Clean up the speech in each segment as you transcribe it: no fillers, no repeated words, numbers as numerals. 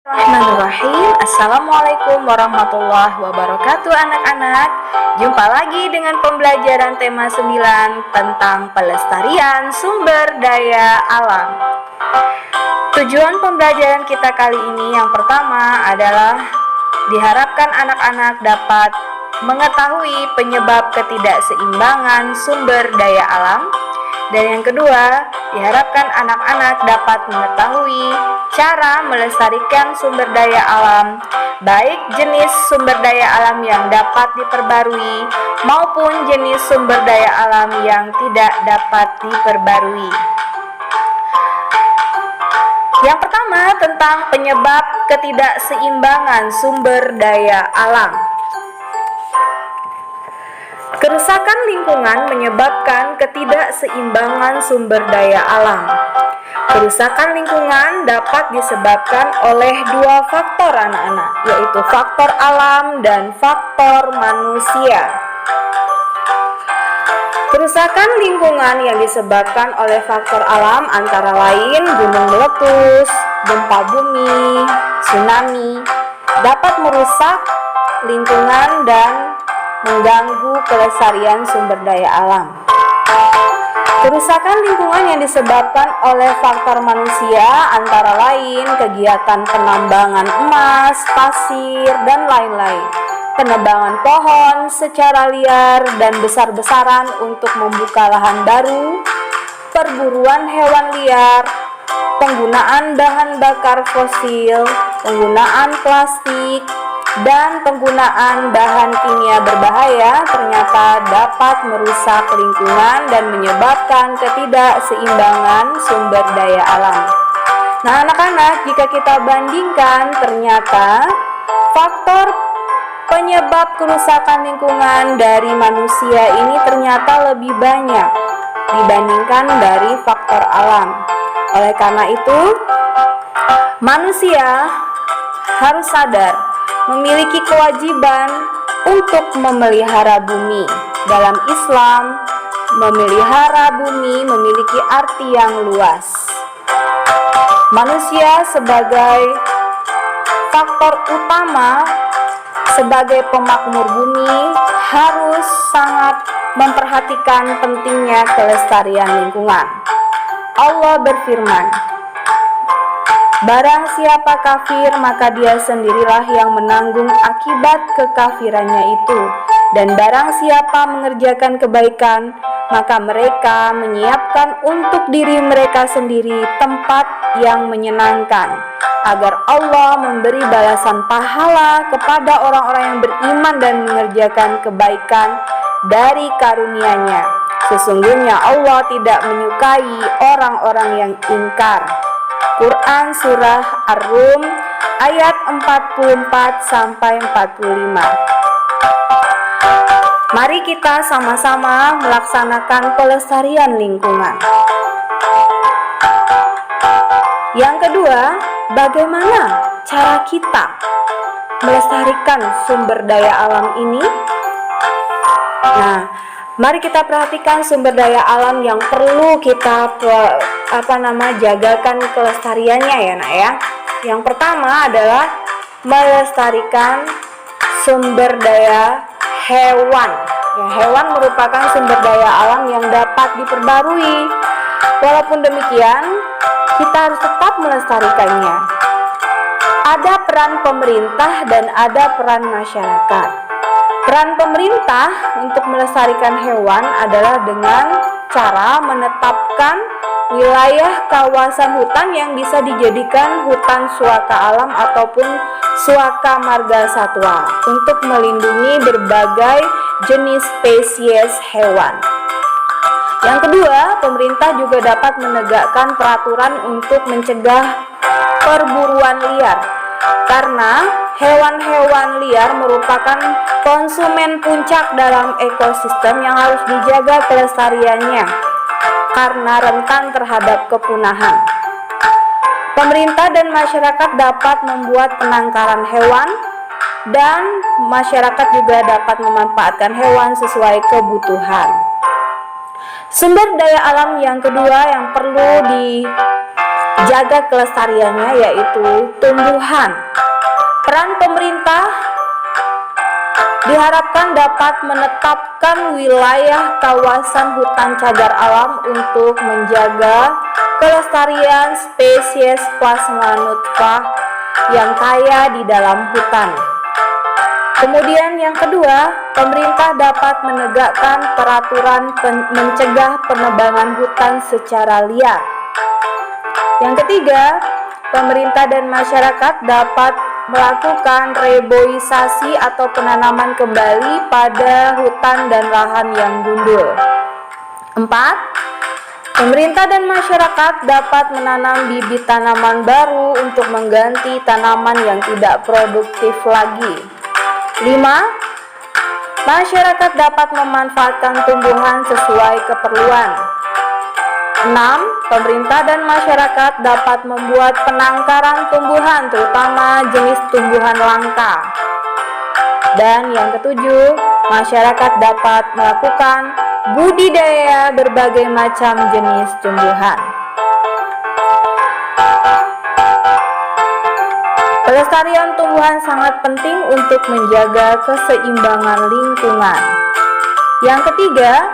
Bismillahirrahmanirrahim. Assalamualaikum warahmatullahi wabarakatuh anak-anak. Jumpa lagi dengan pembelajaran tema 9 tentang pelestarian sumber daya alam. Tujuan pembelajaran kita kali ini yang pertama adalah diharapkan anak-anak dapat mengetahui penyebab ketidakseimbangan sumber daya alam. Dan yang kedua, diharapkan anak-anak dapat mengetahui cara melestarikan sumber daya alam, baik jenis sumber daya alam yang dapat diperbarui maupun jenis sumber daya alam yang tidak dapat diperbarui. Yang pertama, tentang penyebab ketidakseimbangan sumber daya alam. Kerusakan lingkungan menyebabkan ketidakseimbangan sumber daya alam. Kerusakan lingkungan dapat disebabkan oleh dua faktor anak-anak, yaitu faktor alam dan faktor manusia. Kerusakan lingkungan yang disebabkan oleh faktor alam antara lain gunung meletus, gempa bumi, tsunami, dapat merusak lingkungan dan mengganggu kelestarian sumber daya alam. Kerusakan lingkungan yang disebabkan oleh faktor manusia antara lain kegiatan penambangan emas, pasir, dan lain-lain, penebangan pohon secara liar dan besar-besaran untuk membuka lahan baru, perburuan hewan liar, penggunaan bahan bakar fosil, penggunaan plastik, dan penggunaan bahan kimia berbahaya ternyata dapat merusak lingkungan dan menyebabkan ketidakseimbangan sumber daya alam. Nah, anak-anak, jika kita bandingkan, ternyata faktor penyebab kerusakan lingkungan dari manusia ini ternyata lebih banyak dibandingkan dari faktor alam. Oleh karena itu, manusia harus sadar memiliki kewajiban untuk memelihara bumi. Dalam Islam, memelihara bumi memiliki arti yang luas. Manusia sebagai faktor utama, sebagai pemakmur bumi, harus sangat memperhatikan pentingnya kelestarian lingkungan. Allah berfirman, "Barang siapa kafir, maka dia sendirilah yang menanggung akibat kekafirannya itu. Dan barang siapa mengerjakan kebaikan, maka mereka menyiapkan untuk diri mereka sendiri tempat yang menyenangkan, agar Allah memberi balasan pahala kepada orang-orang yang beriman dan mengerjakan kebaikan dari karunia-Nya. Sesungguhnya Allah tidak menyukai orang-orang yang ingkar." Quran Surah Ar-Rum ayat 44-45. Mari kita sama-sama melaksanakan pelestarian lingkungan. Yang kedua, bagaimana cara kita melestarikan sumber daya alam ini? Nah, mari kita perhatikan sumber daya alam yang perlu kita jagakan kelestariannya ya nak ya. Yang pertama adalah melestarikan sumber daya hewan. Ya, hewan merupakan sumber daya alam yang dapat diperbarui. Walaupun demikian, kita harus tetap melestarikannya. Ada peran pemerintah dan ada peran masyarakat. Peran pemerintah untuk melestarikan hewan adalah dengan cara menetapkan wilayah kawasan hutan yang bisa dijadikan hutan suaka alam ataupun suaka marga satwa untuk melindungi berbagai jenis spesies hewan. Yang kedua, pemerintah juga dapat menegakkan peraturan untuk mencegah perburuan liar, karena hewan-hewan liar merupakan konsumen puncak dalam ekosistem yang harus dijaga kelestariannya karena rentan terhadap kepunahan. Pemerintah dan masyarakat dapat membuat penangkaran hewan, dan masyarakat juga dapat memanfaatkan hewan sesuai kebutuhan. Sumber daya alam yang kedua yang perlu jaga kelestariannya, yaitu tumbuhan. Peran pemerintah diharapkan dapat menetapkan wilayah kawasan hutan cagar alam untuk menjaga kelestarian spesies plasma nutfah yang kaya di dalam hutan. Kemudian yang kedua, pemerintah dapat menegakkan peraturan mencegah penebangan hutan secara liar. Yang ketiga, pemerintah dan masyarakat dapat melakukan reboisasi atau penanaman kembali pada hutan dan lahan yang gundul. 4. Pemerintah dan masyarakat dapat menanam bibit tanaman baru untuk mengganti tanaman yang tidak produktif lagi. 5. Masyarakat dapat memanfaatkan tumbuhan sesuai keperluan. 6. Pemerintah dan masyarakat dapat membuat penangkaran tumbuhan, terutama jenis tumbuhan langka. Dan yang ketujuh, masyarakat dapat melakukan budidaya berbagai macam jenis tumbuhan. Pelestarian tumbuhan sangat penting untuk menjaga keseimbangan lingkungan. Yang ketiga,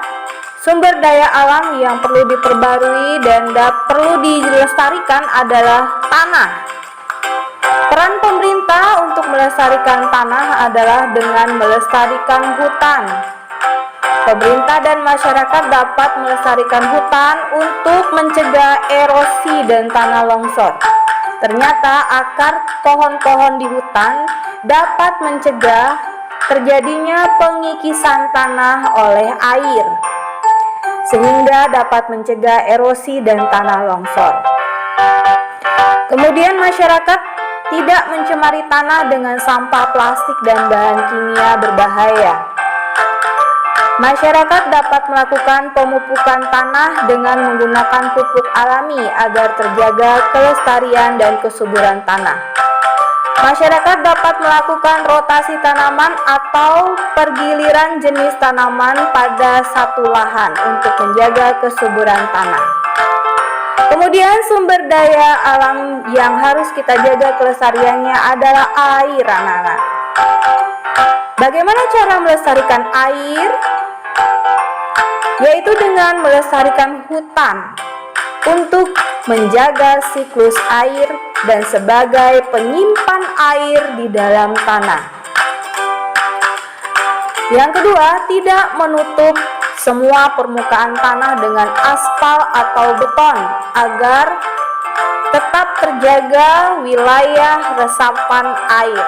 sumber daya alam yang perlu diperbarui dan perlu dilestarikan adalah tanah. Peran pemerintah untuk melestarikan tanah adalah dengan melestarikan hutan. Pemerintah dan masyarakat dapat melestarikan hutan untuk mencegah erosi dan tanah longsor. Ternyata akar pohon-pohon di hutan dapat mencegah terjadinya pengikisan tanah oleh air, sehingga dapat mencegah erosi dan tanah longsor. Kemudian masyarakat tidak mencemari tanah dengan sampah plastik dan bahan kimia berbahaya. Masyarakat dapat melakukan pemupukan tanah dengan menggunakan pupuk alami agar terjaga kelestarian dan kesuburan tanah. Masyarakat dapat melakukan rotasi tanaman atau pergiliran jenis tanaman pada satu lahan untuk menjaga kesuburan tanah. Kemudian sumber daya alam yang harus kita jaga kelestariannya adalah air, anak-anak. Bagaimana cara melestarikan air? Yaitu dengan melestarikan hutan untuk menjaga siklus air dan sebagai penyimpan air di dalam tanah. Yang kedua, tidak menutup semua permukaan tanah dengan aspal atau beton agar tetap terjaga wilayah resapan air.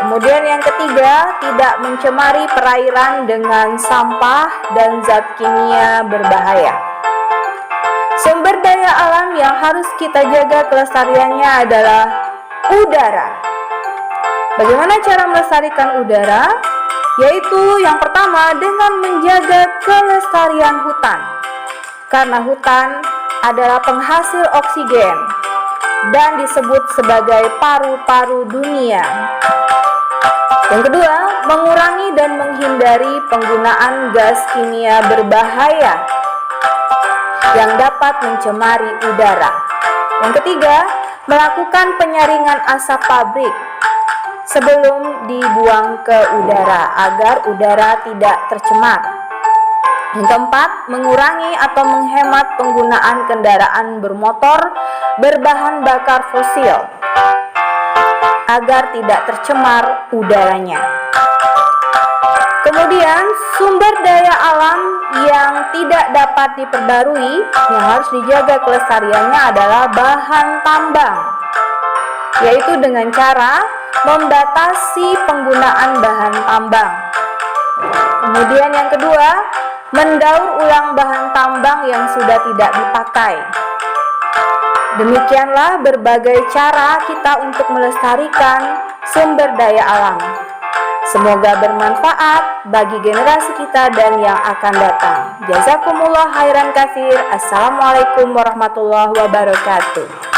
Kemudian yang ketiga, tidak mencemari perairan dengan sampah dan zat kimia berbahaya. Sumber daya alam yang harus kita jaga kelestariannya adalah udara. Bagaimana cara melestarikan udara? Yaitu yang pertama dengan menjaga kelestarian hutan. Karena hutan adalah penghasil oksigen dan disebut sebagai paru-paru dunia. Yang kedua, mengurangi dan menghindari penggunaan gas kimia berbahaya yang dapat mencemari udara. Yang ketiga, melakukan penyaringan asap pabrik sebelum dibuang ke udara agar udara tidak tercemar. Yang keempat, mengurangi atau menghemat penggunaan kendaraan bermotor berbahan bakar fosil agar tidak tercemar udaranya. Kemudian, sumber daya alam yang tidak dapat diperbarui yang harus dijaga kelestariannya adalah bahan tambang, yaitu dengan cara membatasi penggunaan bahan tambang. Kemudian yang kedua, mendaur ulang bahan tambang yang sudah tidak dipakai. Demikianlah berbagai cara kita untuk melestarikan sumber daya alam. Semoga bermanfaat bagi generasi kita dan yang akan datang. Jazakumullah khairan katsir. Assalamualaikum warahmatullahi wabarakatuh.